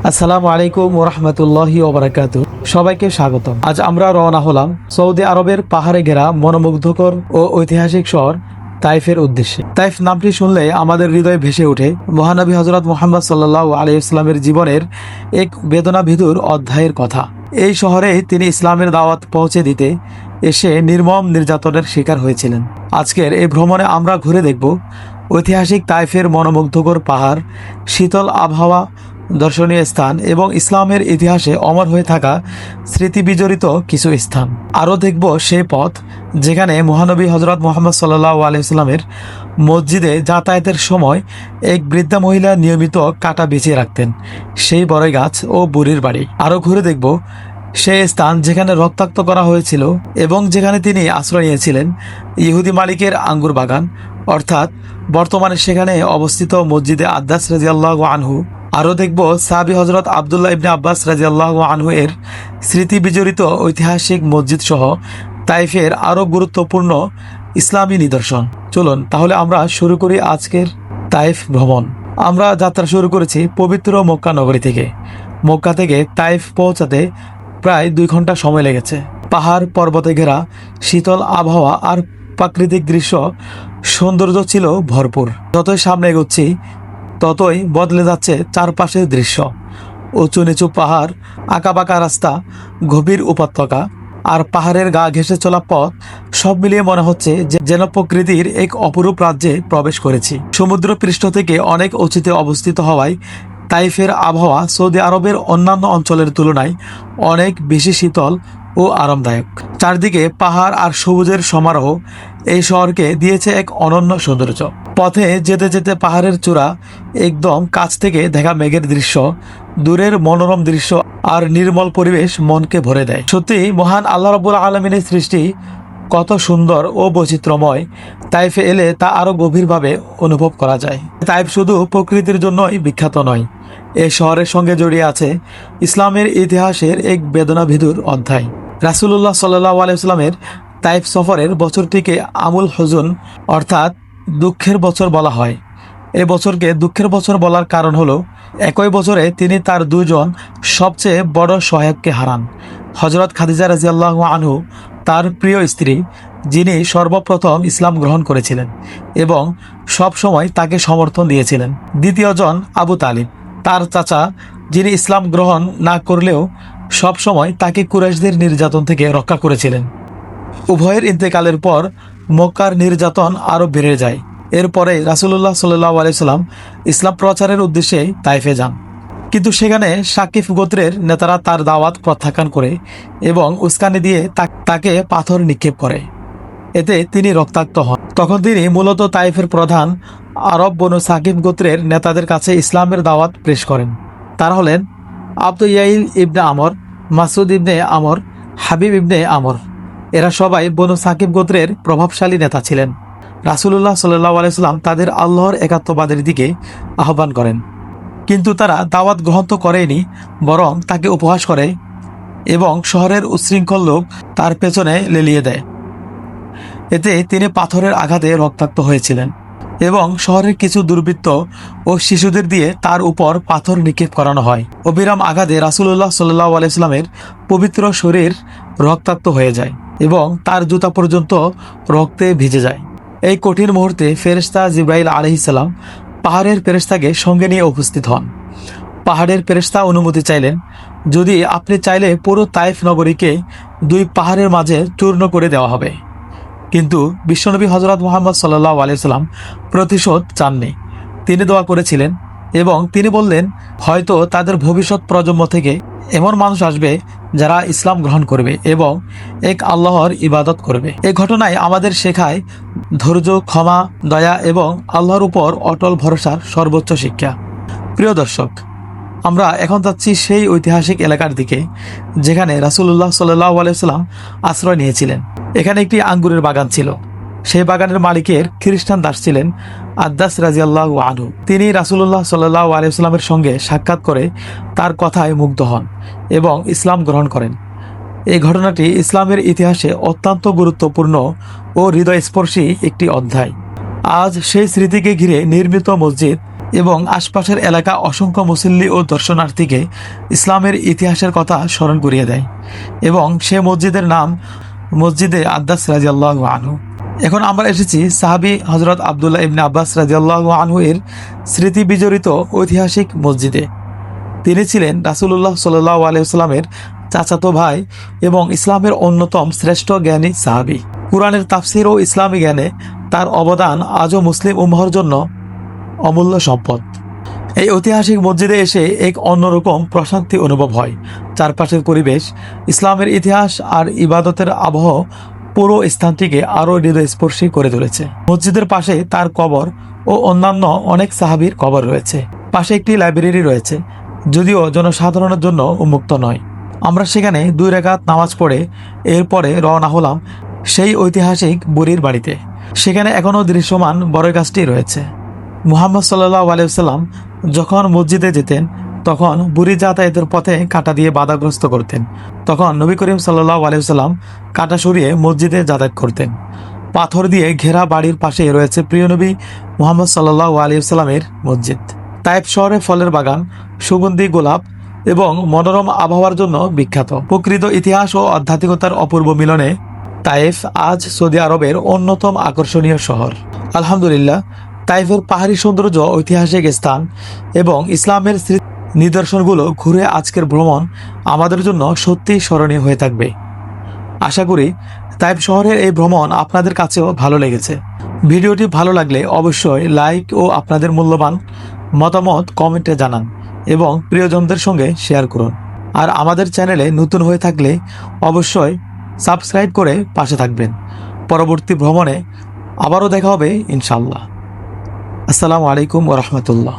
আসসালামু আলাইকুম ওরহমতুল্লাহি ওবারাকাতু। সবাইকে স্বাগতম। আজ আমরা রওনা হলাম সৌদি আরবের পাহাড়ে ঘেরা মনোমুগ্ধকর ও ঐতিহাসিক শহর তাইফের উদ্দেশ্যে। তাইফ নামটি শুনলে আমাদের হৃদয়ে ভেসে ওঠে মহানবী হজরত মুহাম্মদ সাল্লাল্লাহু আলাইহি ওয়াসাল্লামের জীবনের এক বেদনাভিদুর অধ্যায়ের কথা। এই শহরে তিনি ইসলামের দাওয়াত পৌঁছে দিতে এসে নির্মম নির্যাতনের শিকার হয়েছিলেন। আজকের এই ভ্রমণে আমরা ঘুরে দেখব ঐতিহাসিক তাইফের মনোমুগ্ধকর পাহাড়, শীতল আবহাওয়া, দর্শনীয় স্থান এবং ইসলামের ইতিহাসে অমর হয়ে থাকা স্মৃতি বিজড়িত কিছু স্থান। আরও দেখব সেই পথ যেখানে মহানবী হজরত মুহাম্মদ সাল্লাল্লাহু আলাইহি ওয়াসাল্লামের মসজিদে যাতায়াতের সময় এক বৃদ্ধা মহিলা নিয়মিত কাঁটা বিছিয়ে রাখতেন, সেই বড়ই গাছ ও বুড়ির বাড়ি। আরও ঘুরে দেখব সেই স্থান যেখানে রক্তাক্ত করা হয়েছিল এবং যেখানে তিনি আশ্রয় নিয়েছিলেন ইহুদি মালিকের আঙ্গুর বাগান, অর্থাৎ বর্তমানে সেখানে অবস্থিত মসজিদে আদ্দাস রাদিয়াল্লাহু আনহু। আরও দেখব সাহাবী হজরত আবদুল্লাহ ইবনে আব্বাস রাদিয়াল্লাহু আনহু এর স্মৃতি বিজড়িত ঐতিহাসিক মসজিদ সহ তাইফের আরও গুরুত্বপূর্ণ ইসলামী নিদর্শন। চলুন তাহলে আমরা শুরু করি আজকের তাইফ ভ্রমণ। আমরা যাত্রা শুরু করেছি পবিত্র মক্কা নগরী থেকে। মক্কা থেকে তাইফ পৌঁছাতে প্রায় 2 ঘন্টা সময় লেগেছে। পাহাড় পর্বতে ঘেরা শীতল আবহাওয়া আর প্রাকৃতিক দৃশ্য সৌন্দর্য ছিল ভরপুর। যতই সামনে এগোচ্ছি ততই বদলে যাচ্ছে চারপাশের দৃশ্য। উঁচু নিচু পাহাড়, আঁকাবাঁকা রাস্তা, গভীর উপত্যকা আর পাহাড়ের গা ঘেঁষে চলা পথ, সব মিলিয়ে মনে হচ্ছে যেন প্রকৃতির এক অপরূপ রাজ্যে প্রবেশ করেছি। সমুদ্র পৃষ্ঠ থেকে অনেক উঁচুতে অবস্থিত হওয়ায় তাইফের আবহাওয়া সৌদি আরবের অন্যান্য অঞ্চলের তুলনায় অনেক বেশি শীতল ও আরামদায়ক। চারদিকে পাহাড় আর সবুজের সমারোহ এই শহরকে দিয়েছে এক অনন্য সৌন্দর্য। পথে যেতে যেতে পাহাড়ের চূড়া, একদম কাছ থেকে দেখা মেঘের দৃশ্য, দূরের মনোরম দৃশ্য আর নির্মল পরিবেশ মনকে ভরে দেয়। সত্যি মহান আল্লাহ রাব্বুল আলামিনের সৃষ্টি কত সুন্দর ও বৈচিত্র্যময়। তাইফে এলে তা আরো গভীরভাবে অনুভব করা যায়। তাইফ শুধু প্রকৃতির জন্যই বিখ্যাত নয়, এই শহরের সঙ্গে জড়িয়ে আছে ইসলামের ইতিহাসের এক বেদনাভিদুর অধ্যায়। রাসূলুল্লাহ সাল্লাল্লাহু আলাইহি ওয়াসাল্লামের তাইফ সফরের বছরটিকে আমুল হুজুন অর্থাৎ দুঃখের বছর বলা হয়। এই বছরকে দুঃখের বছর বলার কারণ হলো একই বছরে তিনি তার 2 জন সবচেয়ে বড় সহায়ককে হারান। হযরত খাদিজা রাদিয়াল্লাহু আনহু, তার প্রিয় স্ত্রী, যিনি সর্বপ্রথম ইসলাম গ্রহণ করেছিলেন এবং সব সময় তাকে সমর্থন দিয়েছিলেন। দ্বিতীয় জন আবু তালিব, তার চাচা, যিনি ইসলাম গ্রহণ না করলেও সব সময় তাকে কুরাইশদের নির্যাতন থেকে রক্ষা করেছিলেন। উভয়ের ইন্তেকালের পর মক্কার নির্যাতন আরও বেড়ে যায়। এরপরে রাসূলুল্লাহ সাল্লাল্লাহু আলাইহি সাল্লাম ইসলাম প্রচারের উদ্দেশ্যে তাইফে যান, কিন্তু সেখানে সাকিফ গোত্রের নেতারা তার দাওয়াত প্রত্যাখ্যান করে এবং উস্কানি দিয়ে তাকে পাথর নিক্ষেপ করে। এতে তিনি রক্তাক্ত হন। তখন তিনি মূলত তাইফের প্রধান আরব বনু সাকিফ গোত্রের নেতাদের কাছে ইসলামের দাওয়াত পেশ করেন। তারা হলেন আব্দুয়াইল ইবনে আমর, মাসুদ ইবনে আমর, হাবিব ইবনে আমর। এরা সবাই বনু সাকিব গোত্রের প্রভাবশালী নেতা ছিলেন। রাসূলুল্লাহ সাল্লাল্লাহু আলাইহি সাল্লাম তাদের আল্লাহর একাত্মবাদের দিকে আহ্বান করেন, কিন্তু তারা দাওয়াত গ্রহণ তো করেনি, বরং তাকে উপহাস করে এবং শহরের উচ্ছৃঙ্খল লোক তার পেছনে লেলিয়ে দেয়। এতে তিনি পাথরের আঘাতে রক্তাক্ত হয়েছিলেন এবং শহরের কিছু দুর্বৃত্ত ও শিশুদের দিয়ে তার উপর পাথর নিক্ষেপ করানো হয়। অবিরাম আঘাতে রাসূলুল্লাহ সাল্লাল্লাহু আলাইহি সাল্লামের পবিত্র শরীর রক্তাক্ত হয়ে যায় এবং তার জুতা পর্যন্ত রক্তে ভিজে যায়। এই কঠিন মুহূর্তে ফেরেশতা জিবরাইল আলাইহিস সালাম পাহাড়ের ফেরেশতাকে সঙ্গে নিয়ে উপস্থিত হন। পাহাড়ের ফেরেশতা অনুমতি চাইলেন, যদি আপনি চাইলে পুরো তাইফ নগরীকে 2 পাহাড়ের মাঝে চূর্ণ করে দেওয়া হবে। কিন্তু বিশ্বনবী হযরত মুহাম্মদ সাল্লাল্লাহু আলাইহি সাল্লাম প্রতিশোধ চাননি। তিনি দোয়া করেছিলেন এবং তিনি বললেন, হয়তো তাদের ভবিষ্যৎ প্রজন্ম থেকে এমন মানুষ আসবে যারা ইসলাম গ্রহণ করবে এবং এক আল্লাহর ইবাদত করবে। এই ঘটনায় আমাদের শেখায় ধৈর্য, ক্ষমা, দয়া এবং আল্লাহর উপর অটল ভরসার সর্বোচ্চ শিক্ষা। প্রিয় দর্শক, আমরা এখন যাচ্ছি সেই ঐতিহাসিক এলাকার দিকে যেখানে রাসূলুল্লাহ সাল্লাল্লাহু আলাইহি সাল্লাম আশ্রয় নিয়েছিলেন। এখানে একটি আঙ্গুরের বাগান ছিল। সেই বাগানের মালিকের খ্রিস্টান দাস ছিলেন আদ্দাস রাদিয়াল্লাহু আনহু। তিনি রাসূলুল্লাহ সাল্লাল্লাহু আলাইহি সাল্লামের সঙ্গে সাক্ষাৎ করে তার কথায় মুগ্ধ হন এবং ইসলাম গ্রহণ করেন। এই ঘটনাটি ইসলামের ইতিহাসে অত্যন্ত গুরুত্বপূর্ণ ও হৃদয়স্পর্শী একটি অধ্যায়। আজ সেই স্মৃতিকে ঘিরে নির্মিত মসজিদ এবং আশপাশের এলাকা অসংখ্য মুসল্লি ও দর্শনার্থীকে ইসলামের ইতিহাসের কথা স্মরণ করিয়ে দেয় এবং সে মসজিদের নাম মসজিদে আদ্দাস রাদিয়াল্লাহু আনহু। এখন আমরা এসেছি সাহাবী হযরত আব্দুল্লাহ ইবনে আব্বাস রাদিয়াল্লাহু আনহু এর স্মৃতি বিজড়িত ঐতিহাসিক মসজিদে। তিনি ছিলেন রাসূলুল্লাহ সাল্লাল্লাহু আলাইহি ওয়াসাল্লামের চাচাতো ভাই এবং ইসলামের অন্যতম শ্রেষ্ঠ জ্ঞানী সাহাবী। কুরআনের তাফসীর ও ইসলামী জ্ঞানে তার অবদান আজও মুসলিম উম্মাহর জন্য অমূল্য সম্পদ। এই ঐতিহাসিক মসজিদে এসে এক অন্যরকম প্রশান্তি অনুভব হয়। চারপাশের পরিবেশ, ইসলামের ইতিহাস আর ইবাদতের আবহ পুরো স্থানটিকে আরও হৃদয়স্পর্শী করে তুলেছে। মসজিদের পাশে তার কবর ও অন্যান্য অনেক সাহাবীর কবর রয়েছে। পাশে একটি লাইব্রেরি রয়েছে, যদিও জনসাধারণের জন্য উন্মুক্ত নয়। আমরা সেখানে 2 রাকাত নামাজ পড়ে এরপরে রওনা হলাম সেই ঐতিহাসিক বুড়ির বাড়িতে। সেখানে এখনও দৃশ্যমান বড়ই গাছটি রয়েছে। মুহাম্মদ সাল্লাল্লাহু আলাইহি ওয়াসাল্লাম যখন মসজিদে যেতেন তখন বুড়ি যাতায়াতের পথে কাঁটা দিয়ে বাধাগ্রস্ত করতেন। তখন নবী করিম সাল্লাল্লাহু আলাইহি ওয়াসাল্লাম কাঁটা সরিয়ে মসজিদে যাতায়াত করতেন। পাথর দিয়ে ঘেরা বাড়ির পাশে রয়েছে প্রিয় নবী মুহাম্মদ সাল্লাল্লাহু আলাইহি ওয়াসাল্লামের মসজিদ। তায়েফ শহরে ফলের বাগান, সুগন্ধি গোলাপ এবং মনোরম আবহাওয়ার জন্য বিখ্যাত। প্রকৃত ইতিহাস ও আধ্যাত্মিকতার অপূর্ব মিলনে তায়েফ আজ সৌদি আরবের অন্যতম আকর্ষণীয় শহর। আলহামদুলিল্লাহ, তায়েফের পাহাড়ি সৌন্দর্য, ঐতিহাসিক স্থান এবং ইসলামের নিদর্শনগুলো ঘুরে আজকের ভ্রমণ আমাদের জন্য সত্যিই স্মরণীয় হয়ে থাকবে। আশা করি তায়েফ শহরের এই ভ্রমণ আপনাদের কাছেও ভালো লেগেছে। ভিডিওটি ভালো লাগলে অবশ্যই লাইক ও আপনাদের মূল্যবান মতামত কমেন্টে জানান এবং প্রিয়জনদের সঙ্গে শেয়ার করুন। আর আমাদের চ্যানেলে নতুন হয়ে থাকলে অবশ্যই সাবস্ক্রাইব করে পাশে থাকবেন। পরবর্তী ভ্রমণে আবারও দেখা হবে ইনশাআল্লাহ। আসসালামু আলাইকুম ওয়া রাহমাতুল্লাহ।